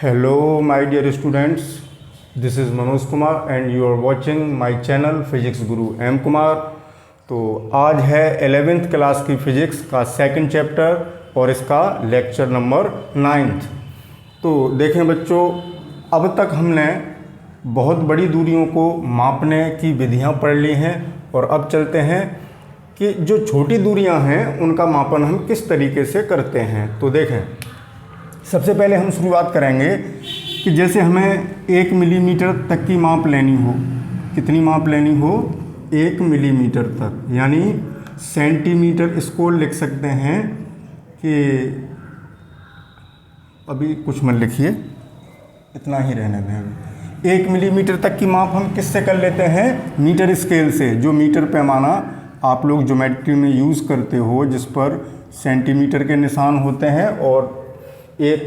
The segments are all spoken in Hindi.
Hello my dear students, this is Manoj Kumar and you are watching my channel Physics Guru M Kumar। तो आज है 11th क्लास की फिज़िक्स का सेकंड चैप्टर और इसका लेक्चर नंबर 9th। तो देखें बच्चों, अब तक हमने बहुत बड़ी दूरियों को मापने की विधियां पढ़ ली हैं और अब चलते हैं कि जो छोटी दूरियां हैं उनका मापन हम किस तरीके से करते हैं। तो देखें, सबसे पहले हम शुरुआत करेंगे कि जैसे हमें 1 मिलीमीटर तक की माप लेनी हो। कितनी माप लेनी हो? 1 मिलीमीटर तक, यानी सेंटीमीटर इसको लिख सकते हैं कि अभी कुछ मत लिखिए, इतना ही रहने दें। 1 मिलीमीटर तक की माप हम किससे कर लेते हैं? मीटर स्केल से। जो मीटर पैमाना आप लोग ज्योमेट्री में यूज़ करते हो, जिस पर सेंटीमीटर के निशान होते हैं और 1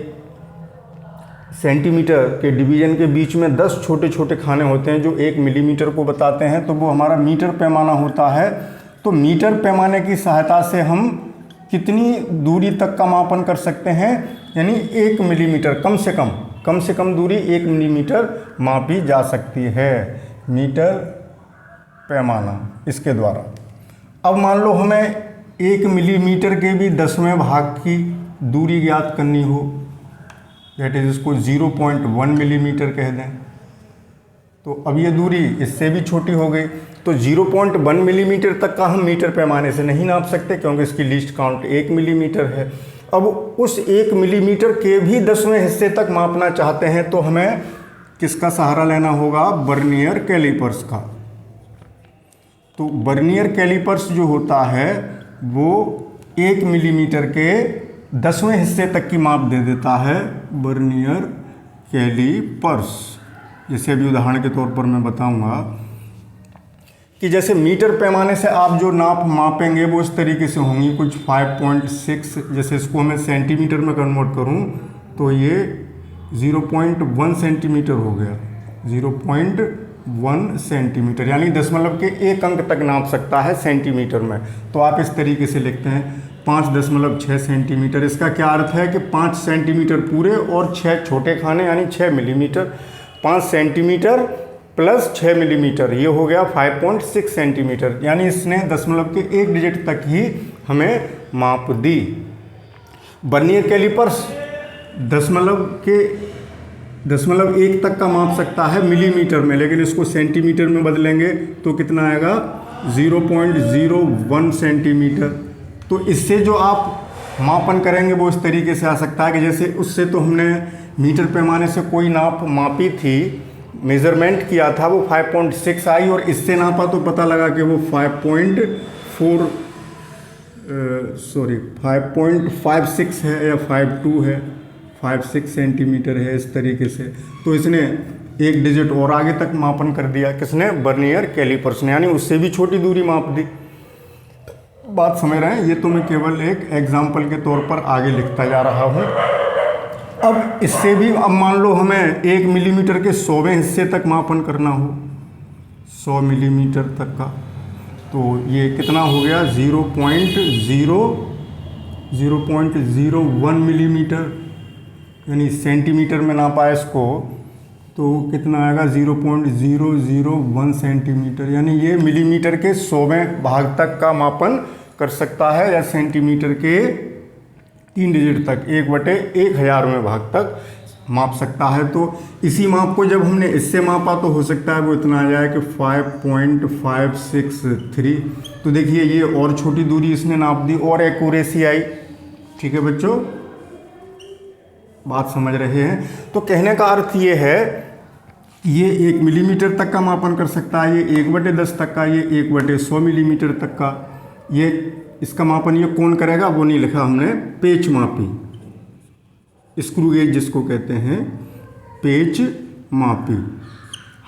सेंटीमीटर के डिवीज़न के बीच में 10 छोटे छोटे खाने होते हैं जो 1 मिलीमीटर को बताते हैं, तो वो हमारा मीटर पैमाना होता है। तो मीटर पैमाने की सहायता से हम कितनी दूरी तक का मापन कर सकते हैं? यानी 1 मिलीमीटर, कम से कम दूरी 1 मिलीमीटर मापी जा सकती है, मीटर पैमाना इसके द्वारा। अब मान लो हमें 1 मिलीमीटर के भी 10वें भाग की दूरी ज्ञात करनी हो, दैट इज इसको 0.1 मिलीमीटर कह दें। तो अब ये दूरी इससे भी छोटी हो गई, तो 0.1 मिलीमीटर तक का हम मीटर पैमाने से नहीं नाप सकते क्योंकि इसकी लीस्ट काउंट 1 मिलीमीटर है। अब उस 1 मिलीमीटर के भी 10वें हिस्से तक मापना चाहते हैं तो हमें किसका सहारा लेना होगा? वर्नियर कैलिपर्स का। तो वर्नियर कैलिपर्स जो होता है वो 1 मिलीमीटर के 10वें हिस्से तक की माप दे देता है, वर्नियर कैलिपर्स। जैसे अभी उदाहरण के तौर पर मैं बताऊंगा कि जैसे मीटर पैमाने से आप जो नाप मापेंगे वो इस तरीके से होंगी, कुछ 5.6। जैसे इसको मैं सेंटीमीटर में कन्वर्ट करूं तो ये 0.1 सेंटीमीटर हो गया, 0.1 सेंटीमीटर, यानी दशमलव के 1 अंक तक नाप सकता है सेंटीमीटर में। तो आप इस तरीके से लिखते हैं 5.6 सेंटीमीटर। इसका क्या अर्थ है कि 5 सेंटीमीटर पूरे और 6 छोटे खाने, यानी 6 मिलीमीटर। 5 सेंटीमीटर प्लस 6 मिलीमीटर, ये हो गया 5.6 सेंटीमीटर, यानी इसने दशमलव के 1 डिजिट तक ही हमें माप दी। वर्नियर कैलिपर्स दशमलव 1 तक का माप सकता है मिलीमीटर में, लेकिन इसको सेंटीमीटर में बदलेंगे तो कितना आएगा? 0.01 सेंटीमीटर। तो इससे जो आप मापन करेंगे वो इस तरीके से आ सकता है कि जैसे उससे तो हमने मीटर पैमाने से कोई नाप मापी थी, मेज़रमेंट किया था, वो 5.6 आई और इससे नापा तो पता लगा कि वो 5.56 है या 5.2 है, 5.6 सेंटीमीटर है, इस तरीके से। तो इसने 1 डिजिट और आगे तक मापन कर दिया, किसने? वर्नियर कैलिपर्स ने, यानी उससे भी छोटी दूरी माप दी। बात समझ रहे हैं? ये तो मैं केवल एक एग्जाम्पल के तौर पर आगे लिखता जा रहा हूँ। अब इससे भी, अब मान लो हमें 1 मिलीमीटर के 100वें हिस्से तक मापन करना हो, 100 मिलीमीटर तक का, तो ये कितना हो गया? 0.01 मिलीमीटर, यानी सेंटीमीटर में नापा है इसको तो कितना आएगा? 0.001 सेंटीमीटर, यानी ये मिलीमीटर के 100वें भाग तक का मापन कर सकता है या सेंटीमीटर के 3 डिजिट तक, 1/1000वें भाग तक माप सकता है। तो इसी माप को जब हमने इससे मापा तो हो सकता है वो इतना आ जाए कि 5.563। तो देखिए ये और छोटी दूरी इसने नाप दी और एक्यूरेसी आई। ठीक है बच्चों, बात समझ रहे हैं? तो कहने का अर्थ ये है, ये 1 मिलीमीटर तक का मापन कर सकता है, ये 1/10 तक का, ये 1/100 मिलीमीटर तक का। ये इसका मापन ये कौन करेगा वो नहीं लिखा हमने, पेच मापी, स्क्रू गेज जिसको कहते हैं, पेच मापी।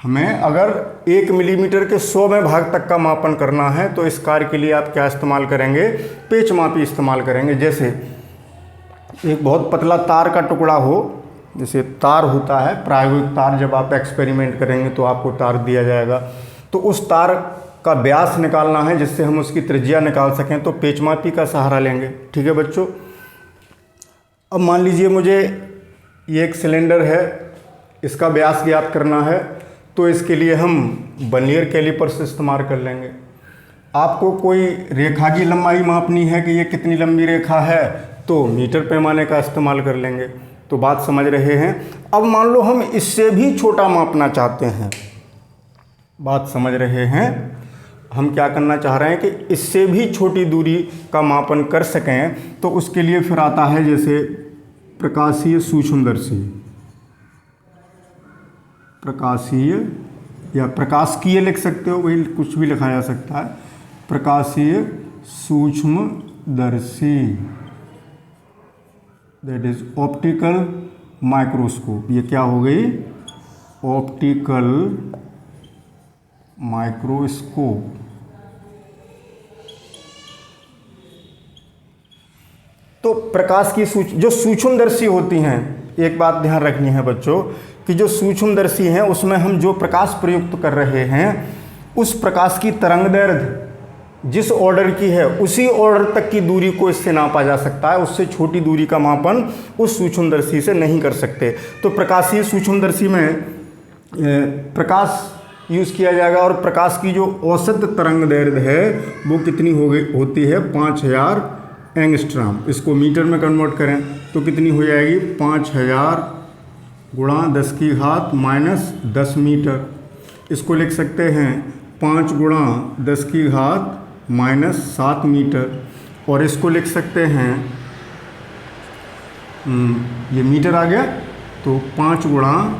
हमें अगर 1 मिलीमीटर के 100वें भाग तक का मापन करना है तो इस कार्य के लिए आप क्या इस्तेमाल करेंगे? पेच मापी इस्तेमाल करेंगे। जैसे एक बहुत पतला तार का टुकड़ा हो, जैसे तार होता है प्रायोगिक तार, जब आप एक्सपेरिमेंट करेंगे तो आपको तार दिया जाएगा, तो उस तार का व्यास निकालना है जिससे हम उसकी त्रिज्या निकाल सकें, तो पेचमापी का सहारा लेंगे। ठीक है बच्चों, अब मान लीजिए मुझे ये एक सिलेंडर है, इसका व्यास ज्ञात करना है, तो इसके लिए हम वर्नियर कैलिपर्स इस्तेमाल कर लेंगे। आपको कोई रेखा की लंबाई मापनी है कि ये कितनी लंबी रेखा है, तो मीटर पैमाने का इस्तेमाल कर लेंगे। तो बात समझ रहे हैं। अब मान लो हम इससे भी छोटा मापना चाहते हैं, बात समझ रहे हैं। हम क्या करना चाह रहे हैं कि इससे भी छोटी दूरी का मापन कर सकें, तो उसके लिए फिर आता है जैसे प्रकाशीय सूक्ष्मदर्शी, प्रकाशीय या प्रकाशकीय लिख सकते हो, वही कुछ भी लिखा जा सकता है, प्रकाशीय सूक्ष्मदर्शी, दैट इज ऑप्टिकल माइक्रोस्कोप। ये क्या हो गई? Optical microscope. तो प्रकाश की जो सूक्ष्मदर्शी होती हैं, एक बात ध्यान रखनी है बच्चों कि जो सूक्ष्मदर्शी हैं उसमें हम जो प्रकाश प्रयुक्त कर रहे हैं, उस प्रकाश की तरंगदैर्घ्य जिस ऑर्डर की है उसी ऑर्डर तक की दूरी को इससे नापा जा सकता है। उससे छोटी दूरी का मापन उस सूक्ष्मदर्शी से नहीं कर सकते। तो प्रकाशीय सूक्ष्मदर्शी में प्रकाश यूज़ किया जाएगा, और प्रकाश की जो औसत तरंगदैर्घ्य है वो कितनी होती है? 5000 एंगस्ट्रॉम। इसको मीटर में कन्वर्ट करें तो कितनी हो जाएगी? 5000 गुणा 10 की घात माइनस 10 मीटर। इसको लिख सकते हैं 5 गुणा 10 की घात माइनस 7 मीटर। और इसको लिख सकते हैं, ये मीटर आ गया, तो 5 गुणा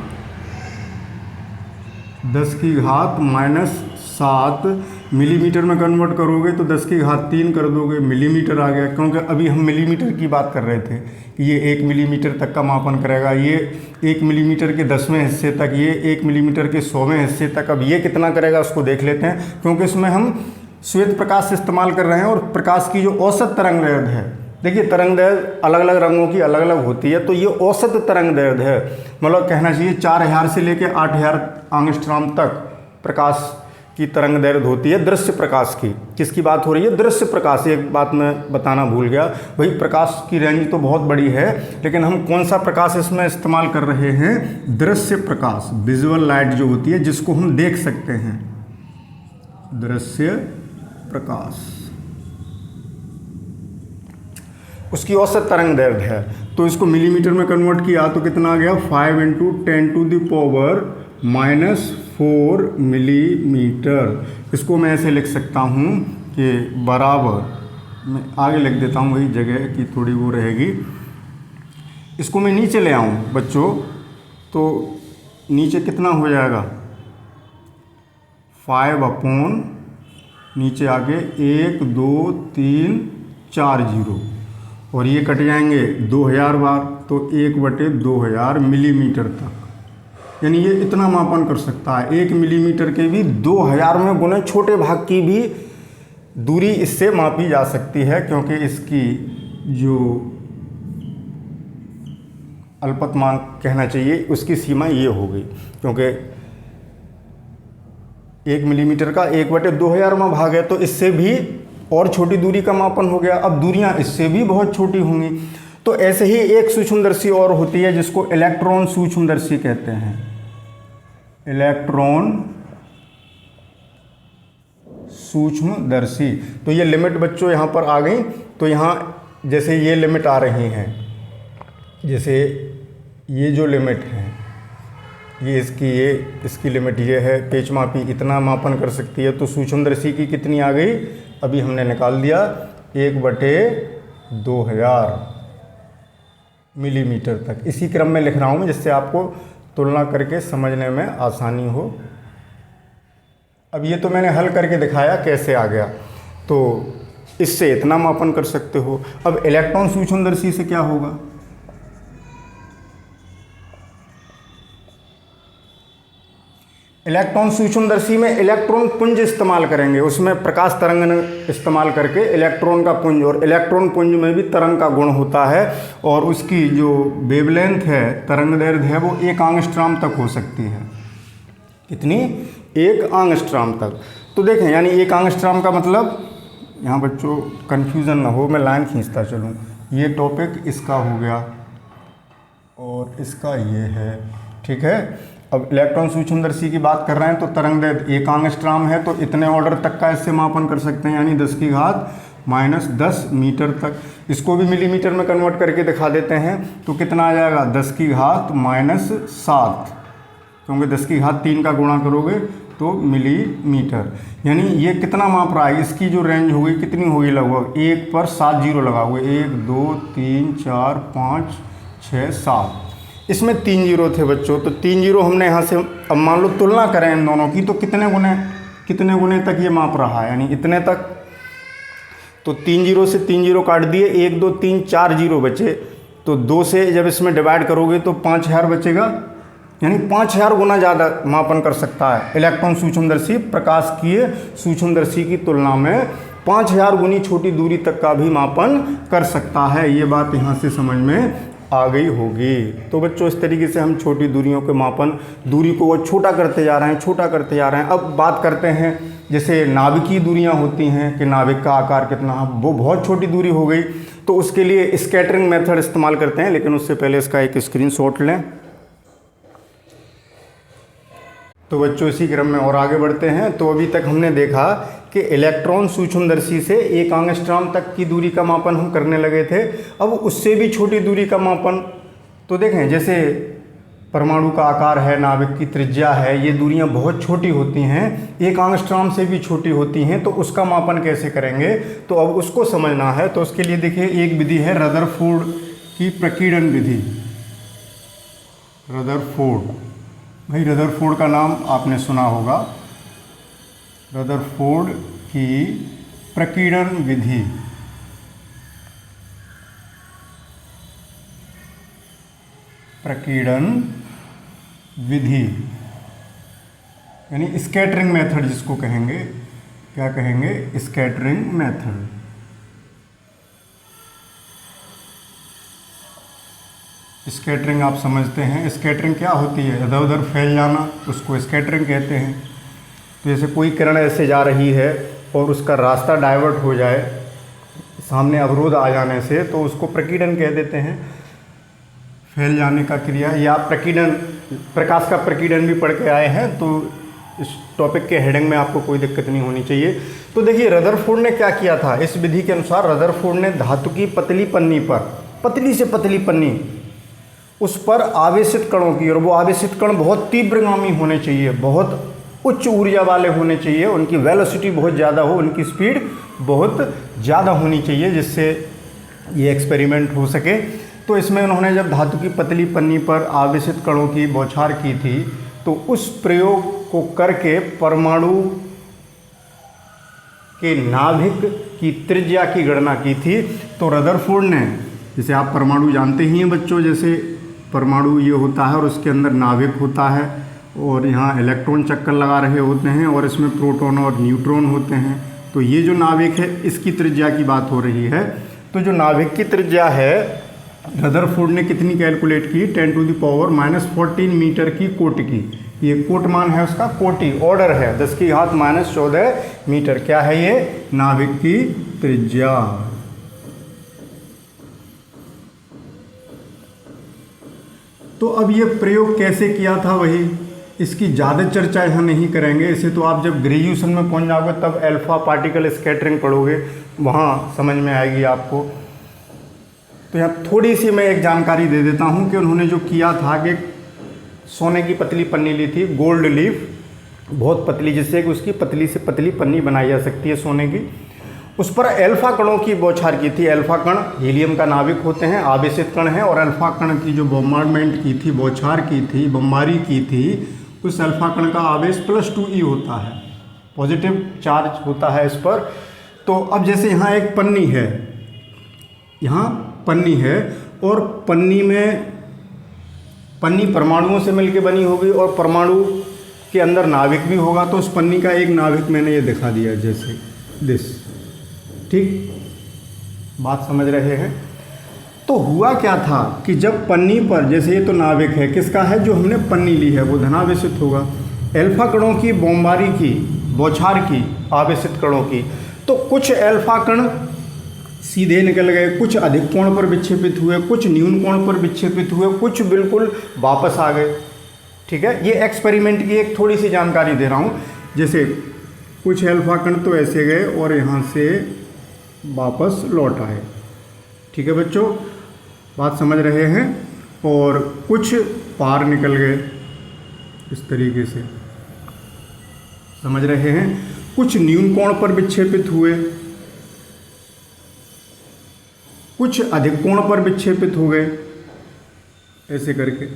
10 की घात माइनस 7 मिलीमीटर में कन्वर्ट करोगे तो 10 की घात 3 कर दोगे, मिलीमीटर आ गया। क्योंकि अभी हम मिलीमीटर की बात कर रहे थे कि ये 1 मिलीमीटर तक का मापन करेगा, ये 1 मिलीमीटर के 10वें हिस्से तक, ये 1 मिलीमीटर के 100वें हिस्से तक। अब ये कितना करेगा उसको देख लेते हैं, क्योंकि इसमें हम श्वेत प्रकाश इस्तेमाल कर रहे हैं। और प्रकाश की जो औसत तरंगदैर्घ्य है, देखिए तरंगदैर्घ्य अलग अलग रंगों की अलग अलग होती है, तो ये औसत तरंगदैर्घ्य है, मतलब कहना चाहिए 4000 से लेकर 8000 एंगस्ट्रॉम तक प्रकाश की तरंगदैर्घ्य होती है दृश्य प्रकाश की। किसकी बात हो रही है? दृश्य प्रकाश। एक बात मैं बताना भूल गया, भाई प्रकाश की रेंज तो बहुत बड़ी है, लेकिन हम कौन सा प्रकाश इसमें इस्तेमाल कर रहे हैं? दृश्य प्रकाश, विजुअल लाइट जो होती है जिसको हम देख सकते हैं, दृश्य प्रकाश, उसकी औसत तरंगदैर्घ्य है। तो इसको मिलीमीटर में कन्वर्ट किया तो कितना आ गया? 5 × 10⁻⁴ मिलीमीटर। इसको मैं ऐसे लिख सकता हूँ कि बराबर, मैं आगे लिख देता हूँ, वही जगह की थोड़ी वो रहेगी। इसको मैं नीचे ले आऊँ बच्चों, तो नीचे कितना हो जाएगा? 5 नीचे आगे 1 2 3 4 0, और ये कट जाएंगे 2000 बार, तो 1/2000 मिलीमीटर तक। यानी ये इतना मापन कर सकता है। 1 मिलीमीटर के भी 2000 में गुने छोटे भाग की भी दूरी इससे मापी जा सकती है, क्योंकि इसकी जो अल्पतमांक कहना चाहिए उसकी सीमा ये हो गई, क्योंकि 1 मिलीमीटर का 1/2000 में भाग है, तो इससे भी और छोटी दूरी का मापन हो गया। अब दूरियां इससे भी बहुत छोटी होंगी। तो ऐसे ही एक सूक्ष्मदर्शी और होती है जिसको इलेक्ट्रॉन सूक्ष्मदर्शी कहते हैं। इलेक्ट्रॉन सूक्ष्मदर्शी। तो ये लिमिट बच्चों यहाँ पर आ गई। तो यहाँ जैसे ये लिमिट आ रही हैं, जैसे ये जो लिमिट है, ये इसकी लिमिट ये है, पेच मापी इतना मापन कर सकती है। तो सूक्ष्मदर्शी की कितनी आ गई? अभी हमने निकाल दिया 1/2000 मिलीमीटर तक। इसी क्रम में लिख रहा हूँ मैं, जिससे आपको तुलना करके समझने में आसानी हो। अब ये तो मैंने हल करके दिखाया कैसे आ गया, तो इससे इतना मापन कर सकते हो। अब इलेक्ट्रॉन सूक्ष्मदर्शी से क्या होगा? इलेक्ट्रॉन सूक्ष्मदर्शी में इलेक्ट्रॉन पुंज इस्तेमाल करेंगे, उसमें प्रकाश तरंगन इस्तेमाल करके इलेक्ट्रॉन का पुंज, और इलेक्ट्रॉन पुंज में भी तरंग का गुण होता है, और उसकी जो वेवलेंथ है, तरंगदैर्घ्य है, वो 1 एंगस्ट्रॉम तक हो सकती है। कितनी? 1 एंगस्ट्रॉम तक। तो देखें, यानी 1 एंगस्ट्रॉम का मतलब, यहाँ बच्चों कन्फ्यूज़न ना हो, मैं लाइन खींचता चलूँ। ये टॉपिक इसका हो गया, और इसका ये है, ठीक है। अब इलेक्ट्रॉन सूक्ष्मदर्शी की बात कर रहे हैं तो तरंगदैर्घ्य 1 एंगस्ट्रॉम है, तो इतने ऑर्डर तक का इससे मापन कर सकते हैं, यानी 10⁻10 मीटर तक। इसको भी मिलीमीटर में कन्वर्ट करके दिखा देते हैं, तो कितना आ जाएगा 10⁻7, क्योंकि 10⁻3 का गुणा करोगे तो मिलीमीटर। यानी ये कितना माप रहा है, इसकी जो रेंज होगी कितनी होगी, लगभग 1 पर 7 जीरो लगाओगे, 1 2 3 4 5 6 7, इसमें 3 जीरो थे बच्चों, तो 3 जीरो हमने यहाँ से, अब मान लो तुलना करें इन दोनों की, तो कितने गुने तक ये माप रहा है, यानी इतने तक। तो 3 जीरो से 3 जीरो काट दिए, 1 2 3 4 जीरो बचे, तो 2 से जब इसमें डिवाइड करोगे तो 5000 बचेगा, यानी 5000 गुना ज़्यादा मापन कर सकता है इलेक्ट्रॉन सूक्ष्मदर्शी प्रकाशिकीय सूक्ष्मदर्शी की तुलना में 5000 गुनी छोटी दूरी तक का भी मापन कर सकता है। ये बात यहाँ से समझ में आ गई होगी। तो बच्चों इस तरीके से हम छोटी दूरियों के मापन, दूरी को वो छोटा करते जा रहे हैं, छोटा करते जा रहे हैं। अब बात करते हैं जैसे नाभिकीय दूरियां होती हैं कि नाभिक का आकार कितना, वो बहुत छोटी दूरी हो गई, तो उसके लिए स्कैटरिंग मेथड इस्तेमाल करते हैं। लेकिन उससे पहले इसका एक स्क्रीनशॉट लें। तो बच्चों इसी क्रम में और आगे बढ़ते हैं। तो अभी तक हमने देखा कि इलेक्ट्रॉन सूक्ष्मदर्शी से 1 एंगस्ट्रॉम तक की दूरी का मापन हम करने लगे थे। अब उससे भी छोटी दूरी का मापन, तो देखें जैसे परमाणु का आकार है, नाभिक की त्रिज्या है, ये दूरियां बहुत छोटी होती हैं, 1 एंगस्ट्रॉम से भी छोटी होती हैं, तो उसका मापन कैसे करेंगे, तो अब उसको समझना है। तो उसके लिए देखिए एक विधि है रदरफोर्ड की प्रकीर्णन विधि। रदरफोर्ड, भाई रदरफोर्ड का नाम आपने सुना होगा, रदरफोर्ड की प्रकीर्णन विधि। प्रकीर्णन विधि यानी स्कैटरिंग मेथड जिसको कहेंगे, क्या कहेंगे, स्कैटरिंग मेथड। स्कैटरिंग आप समझते हैं, स्कैटरिंग क्या होती है, इधर उधर फैल जाना, उसको स्कैटरिंग कहते हैं। तो जैसे कोई किरण ऐसे जा रही है और उसका रास्ता डाइवर्ट हो जाए सामने अवरोध आ जाने से, तो उसको प्रकीर्णन कह देते हैं, फैल जाने का क्रिया। या प्रकीर्णन, प्रकाश का प्रकीर्णन भी पढ़ के आए हैं, तो इस टॉपिक के हेडिंग में आपको कोई दिक्कत नहीं होनी चाहिए। तो देखिए रदरफोर्ड ने क्या किया था, इस विधि के अनुसार रदरफोर्ड ने धातु की पतली पन्नी पर, पतली से पतली पन्नी, उस पर आवेशित कणों की, और वो आवेशित कण बहुत तीव्रगामी होने चाहिए, बहुत उच्च ऊर्जा वाले होने चाहिए, उनकी वेलोसिटी बहुत ज़्यादा हो, उनकी स्पीड बहुत ज़्यादा होनी चाहिए, जिससे ये एक्सपेरिमेंट हो सके। तो इसमें उन्होंने जब धातु की पतली पन्नी पर आवेशित कणों की बौछार की थी, तो उस प्रयोग को करके परमाणु के नाभिक की त्रिज्या की गणना की थी। तो रदरफोर्ड ने, जैसे आप परमाणु जानते ही हैं बच्चों, जैसे परमाणु ये होता है और उसके अंदर नाभिक होता है, और यहाँ इलेक्ट्रॉन चक्कर लगा रहे होते हैं, और इसमें प्रोटॉन और न्यूट्रॉन होते हैं। तो ये जो नाभिक है इसकी त्रिज्या की बात हो रही है। तो जो नाभिक की त्रिज्या है रदरफोर्ड ने कितनी कैलकुलेट की, 10⁻⁻14 मीटर की कोटि की। ये कोट मान है उसका, कोटि ऑर्डर है, 10⁻⁻14 मीटर। क्या है ये, नाभिक की त्रिज्या। तो अब ये प्रयोग कैसे किया था, वही इसकी ज़्यादा चर्चा यहाँ नहीं करेंगे। इसे तो आप जब ग्रेजुएशन में पहुँच जाओगे तब अल्फा पार्टिकल स्कैटरिंग पढ़ोगे, वहाँ समझ में आएगी आपको। तो यहाँ थोड़ी सी मैं एक जानकारी दे देता हूँ कि उन्होंने जो किया था कि सोने की पतली पन्नी ली थी, गोल्ड लीफ, बहुत पतली, जिससे कि उसकी पतली से पतली पन्नी बनाई जा सकती है सोने की। उस पर अल्फा कणों की बौछार की थी। अल्फा कण हीलियम का नाभिक होते हैं, आवेशित कण हैं, और अल्फा कण की जो बॉम्बार्डमेंट की थी, बौछार की थी, बमबारी की थी, उस अल्फा कण का आवेश +2e होता है, पॉजिटिव चार्ज होता है इस पर। तो अब जैसे यहाँ एक पन्नी है, यहाँ पन्नी है, और पन्नी में, पन्नी परमाणुओं से मिलकर बनी होगी और परमाणु के अंदर नाभिक भी होगा। तो उस पन्नी का एक नाभिक मैंने ये दिखा दिया, जैसे दिस, ठीक, बात समझ रहे हैं। तो हुआ क्या था कि जब पन्नी पर, जैसे ये तो नाभिक है, किसका है, जो हमने पन्नी ली है वो धनावेशित होगा, अल्फा कणों की बमबारी की, बौछार की, आवेशित कणों की। तो कुछ अल्फा कण सीधे निकल गए, कुछ अधिक कोण पर विक्षेपित हुए, कुछ न्यून कोण पर विक्षेपित हुए, कुछ बिल्कुल वापस आ गए। ठीक है, ये एक्सपेरिमेंट की एक थोड़ी सी जानकारी दे रहा हूँ। जैसे कुछ अल्फा कण तो ऐसे गए और यहाँ से वापस लौट आए। ठीक है बच्चों, बात समझ रहे हैं। और कुछ पार निकल गए इस तरीके से, समझ रहे हैं। कुछ न्यून कोण पर विक्षेपित हुए, कुछ अधिक कोण पर विक्षेपित हो गए, ऐसे करके।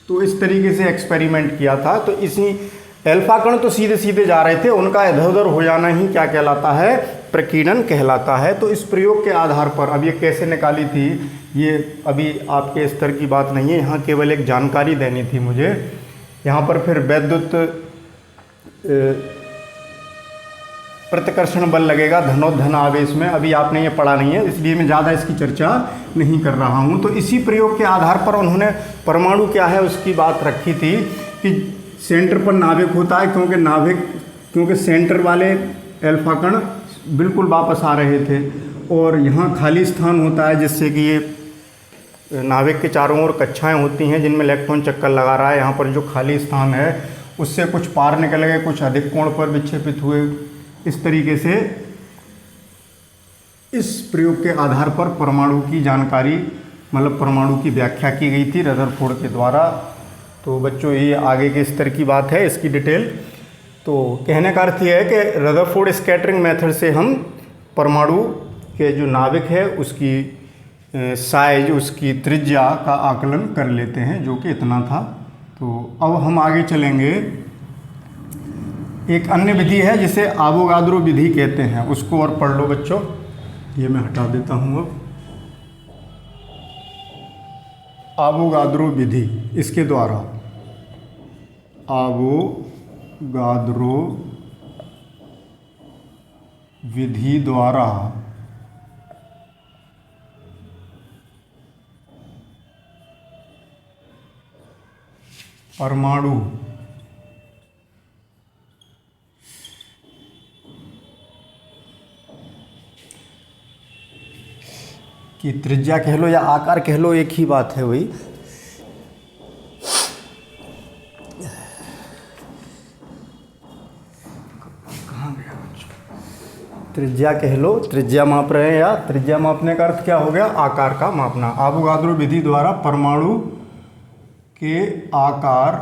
तो इस तरीके से एक्सपेरिमेंट किया था। तो इसी अल्फा कण तो सीधे सीधे जा रहे थे, उनका इधर उधर हो जाना ही क्या कहलाता है, प्रकीर्णन कहलाता है। तो इस प्रयोग के आधार पर अब ये कैसे निकाली थी, ये अभी आपके स्तर की बात नहीं है, यहाँ केवल एक जानकारी देनी थी मुझे। यहाँ पर फिर वैद्युत प्रतिकर्षण बल लगेगा धनोधन आवेश में, अभी आपने ये पढ़ा नहीं है, इसलिए मैं ज़्यादा इसकी चर्चा नहीं कर रहा हूँ। तो इसी प्रयोग के आधार पर उन्होंने परमाणु क्या है उसकी बात रखी थी कि सेंटर पर नाभिक होता है, क्योंकि सेंटर वाले अल्फा कण बिल्कुल वापस आ रहे थे, और यहाँ खाली स्थान होता है, जिससे कि ये नाभिक के चारों ओर कक्षाएं होती हैं जिनमें इलेक्ट्रॉन चक्कर लगा रहा है। यहाँ पर जो खाली स्थान है उससे कुछ पार निकल गए, कुछ अधिक कोण पर विक्षेपित हुए। इस तरीके से इस प्रयोग के आधार पर परमाणु की जानकारी, मतलब परमाणु की व्याख्या की गई थी रदरफोर्ड के द्वारा। तो बच्चों ये आगे के स्तर की बात है, इसकी डिटेल। तो कहने का अर्थ यह है कि रदरफोर्ड स्कैटरिंग मेथड से हम परमाणु के जो नाभिक है उसकी साइज, उसकी त्रिज्या का आकलन कर लेते हैं, जो कि इतना था। तो अब हम आगे चलेंगे। एक अन्य विधि है जिसे आवोगाद्रो विधि कहते हैं, उसको और पढ़ लो बच्चों। ये मैं हटा देता हूँ अब। आवोगाद्रो विधि, इसके द्वारा आवोगाद्रो विधि द्वारा परमाणु की त्रिज्या कह लो या आकार कह लो, एक ही बात है वही। कहाँ गया बच्चों? त्रिज्या कह लो, त्रिज्या माप रहे हैं, या त्रिज्या मापने का अर्थ क्या हो गया, आकार का मापना। आवोगाद्रो विधि द्वारा परमाणु के आकार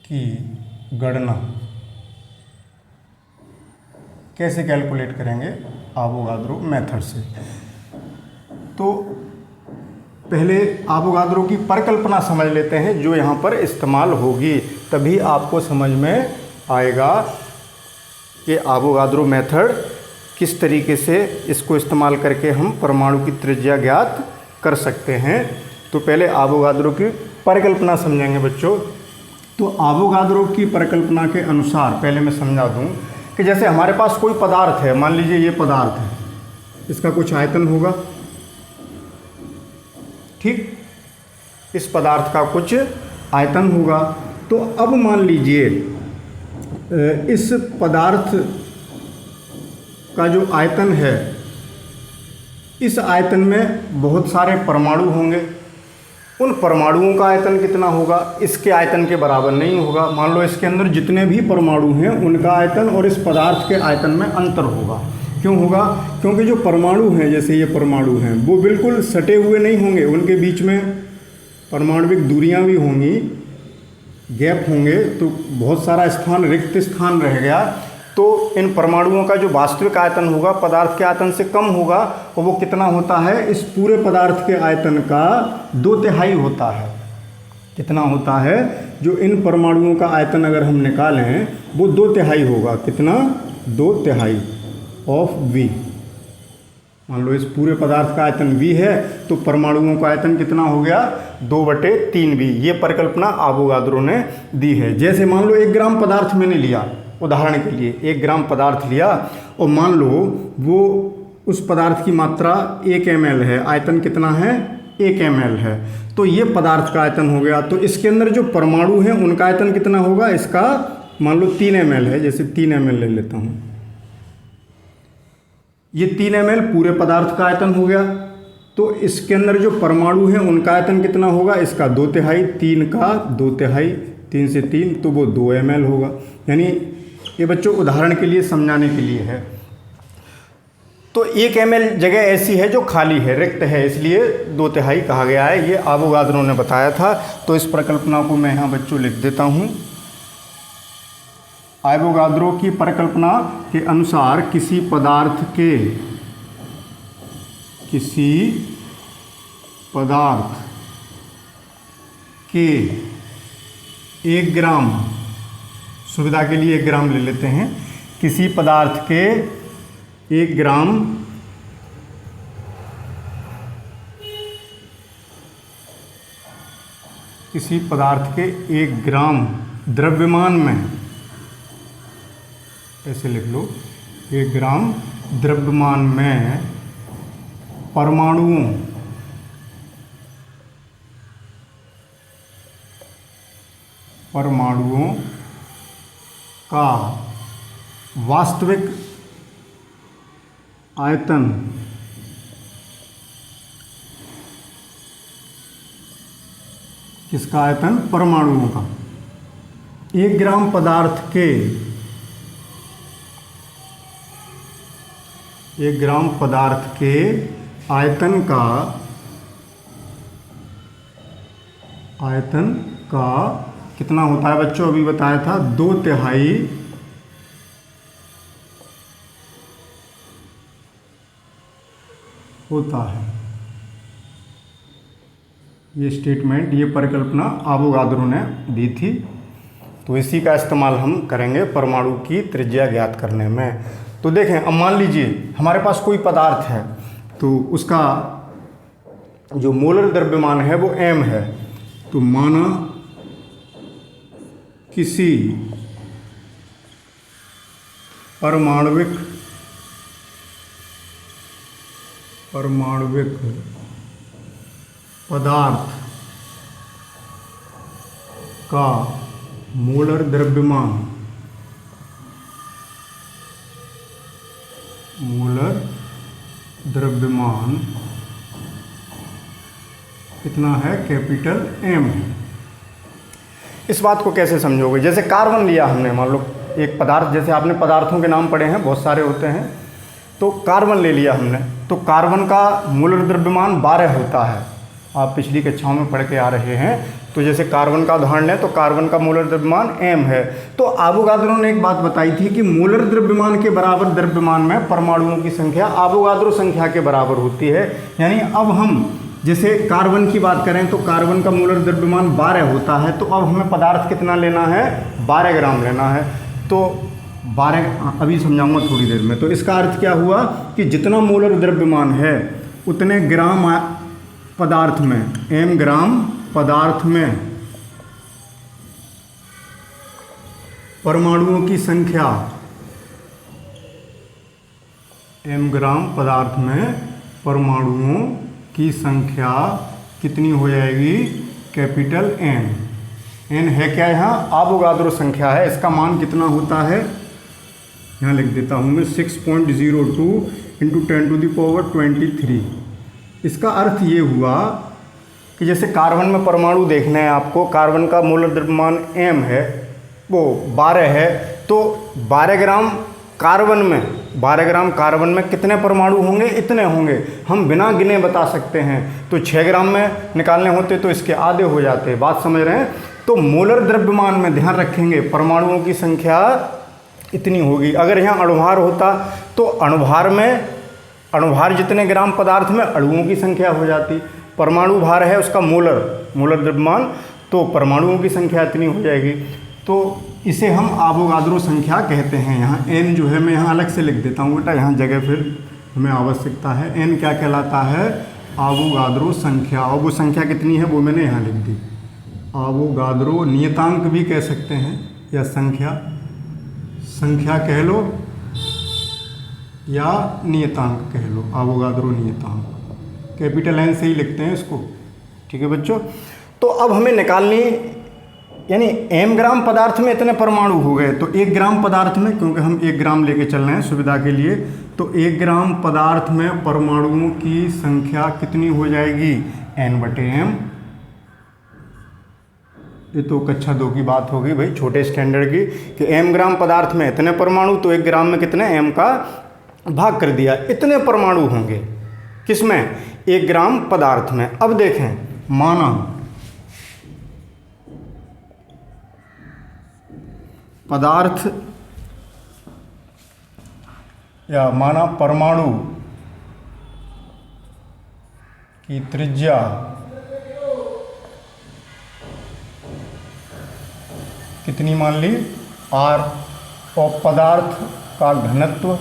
की गणना कैसे कैलकुलेट करेंगे, आवोगाद्रो मेथड से। तो पहले आवोगाद्रो की परिकल्पना समझ लेते हैं जो यहाँ पर इस्तेमाल होगी, तभी आपको समझ में आएगा कि आवोगाद्रो मेथड किस तरीके से इसको इस्तेमाल करके हम परमाणु की त्रिज्या ज्ञात कर सकते हैं। तो पहले आवोगाद्रो की परिकल्पना समझेंगे बच्चों। तो आवोगाद्रो की परिकल्पना के अनुसार पहले मैं समझा दूं कि जैसे हमारे पास कोई पदार्थ है, मान लीजिए ये पदार्थ है, इसका कुछ आयतन होगा, ठीक, इस पदार्थ का कुछ आयतन होगा। तो अब मान लीजिए इस पदार्थ का जो आयतन है, इस आयतन में बहुत सारे परमाणु होंगे। उन परमाणुओं का आयतन कितना होगा, इसके आयतन के बराबर नहीं होगा। मान लो इसके अंदर जितने भी परमाणु हैं उनका आयतन और इस पदार्थ के आयतन में अंतर होगा। क्यों होगा? क्योंकि जो परमाणु हैं, जैसे ये परमाणु हैं, वो बिल्कुल सटे हुए नहीं होंगे, उनके बीच में परमाणविक दूरियां भी होंगी, गैप होंगे, तो बहुत सारा स्थान, रिक्त स्थान रह गया। तो इन परमाणुओं का जो वास्तविक आयतन होगा पदार्थ के आयतन से कम होगा, और वो कितना होता है, इस पूरे पदार्थ के आयतन का 2/3 होता है। कितना होता है? जो इन परमाणुओं का आयतन अगर हम निकालें वो 2/3 होगा। कितना? 2/3 ऑफ V। मान लो इस पूरे पदार्थ का आयतन V है, तो परमाणुओं का आयतन कितना हो गया? 2/3V। ये परिकल्पना आवोगाद्रो ने दी है। जैसे मान लो 1 ग्राम पदार्थ मैंने लिया, उदाहरण के लिए 1 ग्राम पदार्थ लिया, और मान लो वो उस पदार्थ की मात्रा 1 ml है, आयतन कितना है? 1 ml है। तो ये पदार्थ का आयतन हो गया। तो इसके अंदर जो परमाणु हैं उनका आयतन कितना होगा? इसका मान लो 3 ml है, जैसे 3 ml ले लेता हूँ, ये 3 ml पूरे पदार्थ का आयतन हो गया। तो इसके अंदर जो परमाणु हैं उनका आयतन कितना होगा, इसका 2/3, 3 का 2/3, 3 से 3 तो वो 2 ml होगा। यानी ये बच्चों उदाहरण के लिए समझाने के लिए है। तो 1 ml जगह ऐसी है जो खाली है, रिक्त है, इसलिए 2/3 कहा गया है। ये आवोगाद्रो ने बताया था। तो इस परिकल्पना को मैं यहाँ बच्चों लिख देता हूँ। आवोगाद्रो की परिकल्पना के अनुसार किसी पदार्थ के 1 ग्राम, सुविधा के लिए 1 ग्राम ले लेते हैं, किसी पदार्थ के 1 ग्राम द्रव्यमान में, ऐसे लिख लो, 1 ग्राम द्रव्यमान में परमाणुओं का वास्तविक आयतन किसका आयतन, परमाणुओं का। 1 ग्राम पदार्थ के 1 ग्राम पदार्थ के आयतन का कितना होता है बच्चों, अभी बताया था 2/3 होता है। ये स्टेटमेंट, ये परिकल्पना आवोगाद्रो ने दी थी। तो इसी का इस्तेमाल हम करेंगे परमाणु की त्रिज्या ज्ञात करने में। तो देखें, अब मान लीजिए हमारे पास कोई पदार्थ है, तो उसका जो मोलर द्रव्यमान है वो m है। तो माना किसी परमाणुविक पदार्थ का मोलर द्रव्यमान कितना है, कैपिटल M है। इस बात को कैसे समझोगे, जैसे कार्बन लिया हमने, मान लो एक पदार्थ, जैसे आपने पदार्थों के नाम पढ़े हैं, बहुत सारे होते हैं, तो कार्बन ले लिया हमने, तो कार्बन का मोलर द्रव्यमान 12 होता है। आप पिछली कक्षाओं में पढ़ के आ रहे हैं। तो जैसे कार्बन का उदाहरण लें तो कार्बन का मोलर द्रव्यमान m है। तो आवोगाद्रो ने एक बात बताई थी कि मोलर द्रव्यमान के बराबर द्रव्यमान में परमाणुओं की संख्या आवोगाद्रो संख्या के बराबर होती है। यानी अब हम जैसे कार्बन की बात करें तो कार्बन का मोलर द्रव्यमान 12 होता है। तो अब हमें पदार्थ कितना लेना है, 12 ग्राम लेना है। तो 12 अभी समझाऊंगा थोड़ी देर में। तो इसका अर्थ क्या हुआ कि जितना मोलर द्रव्यमान है उतने ग्राम पदार्थ में, m ग्राम पदार्थ में परमाणुओं की संख्या, m ग्राम पदार्थ में परमाणुओं की संख्या कितनी हो जाएगी, कैपिटल N। N है क्या, यहाँ आवोगाद्रो संख्या है। इसका मान कितना होता है, यहाँ लिख देता हूँ मैं, 6.02 × 10⁻23। इसका अर्थ ये हुआ कि जैसे कार्बन में परमाणु देखना है आपको, कार्बन का मोलर द्रव्यमान m है, वो 12 है। तो 12 ग्राम कार्बन में कितने परमाणु होंगे, इतने होंगे। हम बिना गिने बता सकते हैं। तो 6 ग्राम में निकालने होते तो इसके आधे हो जाते। बात समझ रहे हैं। तो मोलर द्रव्यमान में ध्यान रखेंगे परमाणुओं की संख्या इतनी होगी। अगर यहाँ अणुभार होता तो अणुभार जितने ग्राम पदार्थ में अणुओं की संख्या हो जाती। परमाणु भार है उसका मोलर द्रव्यमान, तो परमाणुओं की संख्या इतनी हो जाएगी। तो इसे हम आवोगाद्रो संख्या कहते हैं। यहाँ n जो है मैं यहाँ अलग से लिख देता हूँ बेटा, यहाँ जगह फिर हमें आवश्यकता है। n क्या कहलाता है, आवोगाद्रो संख्या। और वो संख्या कितनी है वो मैंने यहाँ लिख दी। आवोगाद्रो नियतांक भी कह सकते हैं, या संख्या कह लो या नियतांक कह लो। आवोगाद्रो नियतांक कैपिटल N से ही लिखते हैं इसको। ठीक है बच्चों। तो अब हमें निकालनी यानी m ग्राम पदार्थ में इतने परमाणु हो गए, तो 1 ग्राम पदार्थ में, क्योंकि हम 1 ग्राम लेके चल रहे हैं सुविधा के लिए, तो 1 ग्राम पदार्थ में परमाणुओं की संख्या कितनी हो जाएगी, n/m। ये तो कक्षा 2 की बात होगी भाई, छोटे स्टैंडर्ड की, कि m ग्राम पदार्थ में इतने परमाणु, तो 1 ग्राम में कितने, m का भाग कर दिया, इतने परमाणु होंगे किसमें, 1 ग्राम पदार्थ में। अब देखें, माना पदार्थ या माना परमाणु की त्रिज्या कितनी मान ली, r, और पदार्थ का घनत्व,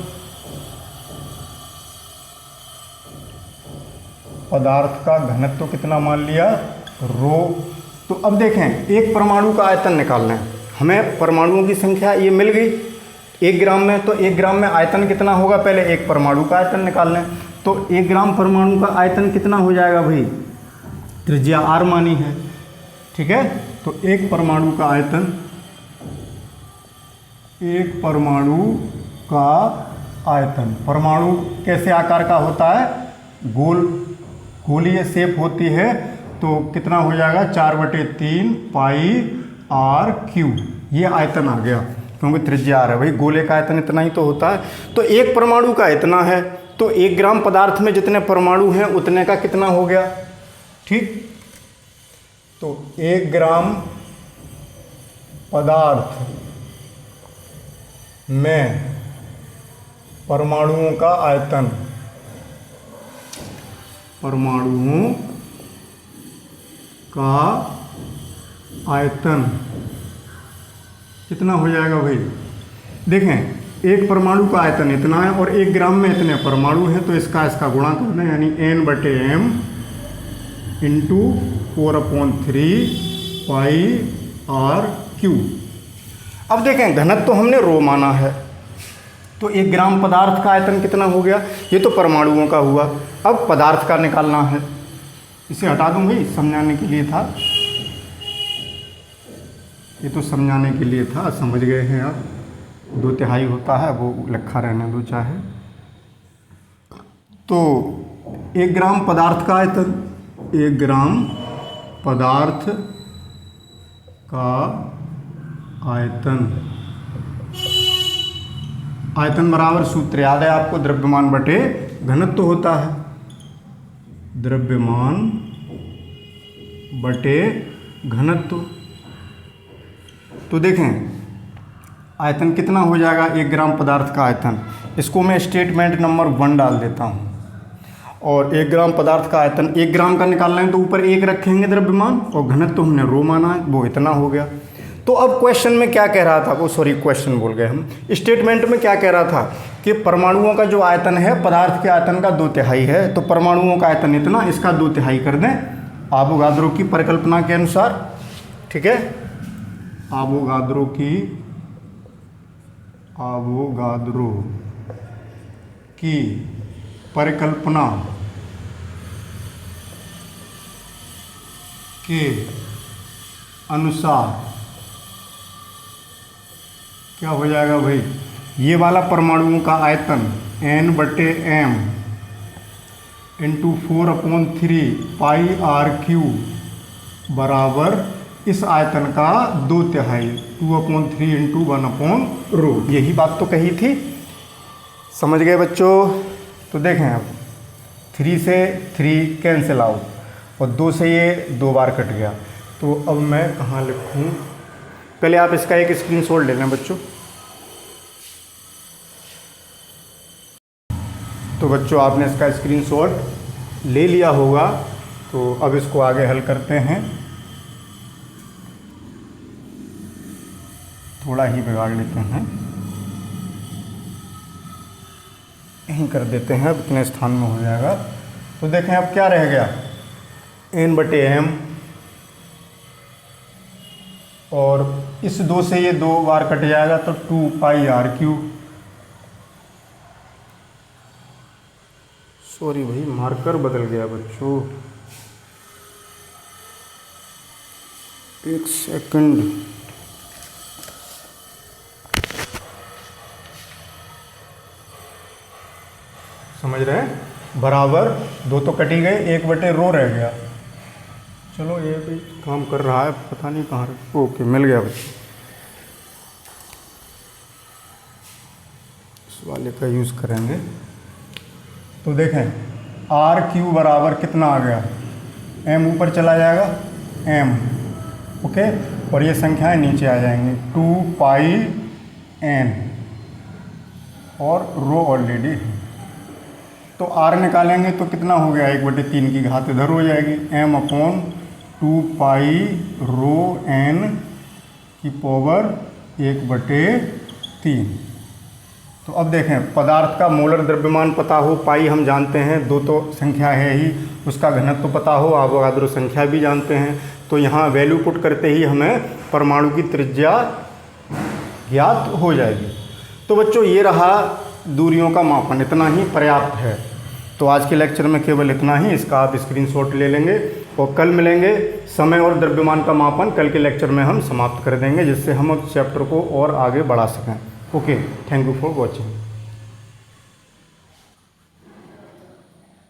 पदार्थ का घनत्व कितना मान लिया, रो। तो अब देखें, एक परमाणु का आयतन निकालना है हमें, परमाणुओं की संख्या ये मिल गई 1 ग्राम में, तो 1 ग्राम में आयतन कितना होगा, पहले एक परमाणु का आयतन निकाल लें। तो 1 ग्राम परमाणु का आयतन कितना हो जाएगा भाई, त्रिज्या r मानी है, ठीक है। तो एक परमाणु का आयतन, एक परमाणु का आयतन, परमाणु कैसे आकार का होता है, गोलीय शेप होती है, तो कितना हो जाएगा, 4/3 पाई r³, ये आयतन आ गया, क्योंकि त्रिज्या r है भाई, गोले का आयतन इतना ही तो होता है। तो एक परमाणु का इतना है, तो 1 ग्राम पदार्थ में जितने परमाणु हैं उतने का कितना हो गया, ठीक। तो 1 ग्राम पदार्थ में परमाणुओं का आयतन, परमाणुओं का आयतन कितना हो जाएगा भाई, देखें एक परमाणु का आयतन इतना है और 1 ग्राम में इतने परमाणु हैं, तो इसका गुणा करना है, यानी n/m इंटू 4/3 पाई r³। अब देखें, घनत्व तो हमने रो माना है, तो 1 ग्राम पदार्थ का आयतन कितना हो गया, ये तो परमाणुओं का हुआ। अब पदार्थ का निकालना है, इसे हटा दूं भाई, समझाने के लिए था, ये तो समझाने के लिए था, समझ गए हैं आप। 2/3 होता है, वो लिखा रहने दो चाहे। तो 1 ग्राम पदार्थ का आयतन, 1 ग्राम पदार्थ का आयतन, आयतन बराबर सूत्र याद है आपको, द्रव्यमान बटे घनत्व होता है, द्रव्यमान बटे घनत्व। तो देखें आयतन कितना हो जाएगा, 1 ग्राम पदार्थ का आयतन, इसको मैं स्टेटमेंट नंबर 1 डाल देता हूँ। और 1 ग्राम पदार्थ का आयतन, 1 ग्राम का निकालना है तो ऊपर 1 रखेंगे द्रव्यमान, और घनत्व हमने रो माना है, वो इतना हो गया। तो अब क्वेश्चन में क्या कह रहा था, वो सॉरी क्वेश्चन बोल गए हम, स्टेटमेंट में क्या कह रहा था कि परमाणुओं का जो आयतन है पदार्थ के आयतन का 2/3 है, तो परमाणुओं का आयतन इतना, इसका 2/3 कर दें आवोगाद्रो की परिकल्पना के अनुसार, ठीक है। आवोगाद्रो की परिकल्पना के अनुसार क्या हो जाएगा भाई, ये वाला परमाणुओं का आयतन n/m इंटू 4/3 पाई r³ बराबर इस आयतन का 2/3, 2/3 इंटू 1/ρ। यही बात तो कही थी, समझ गए बच्चों। तो देखें अब 3 से 3 कैंसिल आउट और 2 से ये 2 बार कट गया, तो अब मैं कहाँ लिखूँ, पहले आप इसका एक स्क्रीनशॉट ले लें बच्चों। तो बच्चों आपने इसका स्क्रीनशॉट ले लिया होगा, तो अब इसको आगे हल करते हैं। थोड़ा ही बिगाड़ लेते हैं, यहीं कर देते हैं, अब इतने स्थान में हो जाएगा। तो देखें अब क्या रह गया, n/m, और इस 2 से ये 2 बार कट जाएगा, तो 2 पाई r³। सॉरी भाई मार्कर बदल गया बच्चों, एक सेकंड, समझ रहे हैं, बराबर 2 तो कटी गए, 1/रो रह गया। चलो ये भी काम कर रहा है, पता नहीं कहाँ, ओके मिल गया बच्चों। इस वाले का यूज़ करेंगे। तो देखें RQ बराबर कितना आ गया, M ऊपर चला जाएगा M, ओके, और ये संख्याएं नीचे आ जाएंगी 2πn, और रो ऑलरेडी है। तो R निकालेंगे तो कितना हो गया, 1/3 की घात इधर हो जाएगी, m/2π(ρn) की पावर 1/3। तो अब देखें, पदार्थ का मोलर द्रव्यमान पता हो, पाई हम जानते हैं, 2 तो संख्या है ही, उसका घनत्व तो पता हो, आवोगाद्रो संख्या भी जानते हैं, तो यहाँ वैल्यू पुट करते ही हमें परमाणु की त्रिज्या ज्ञात हो जाएगी। तो बच्चों ये रहा दूरियों का मापन, इतना ही पर्याप्त है। तो आज के लेक्चर में केवल इतना ही, इसका आप स्क्रीनशॉट ले लेंगे, और कल मिलेंगे, समय और द्रव्यमान का मापन कल के लेक्चर में हम समाप्त कर देंगे, जिससे हम उस चैप्टर को और आगे बढ़ा सकें। Okay, thank you for watching.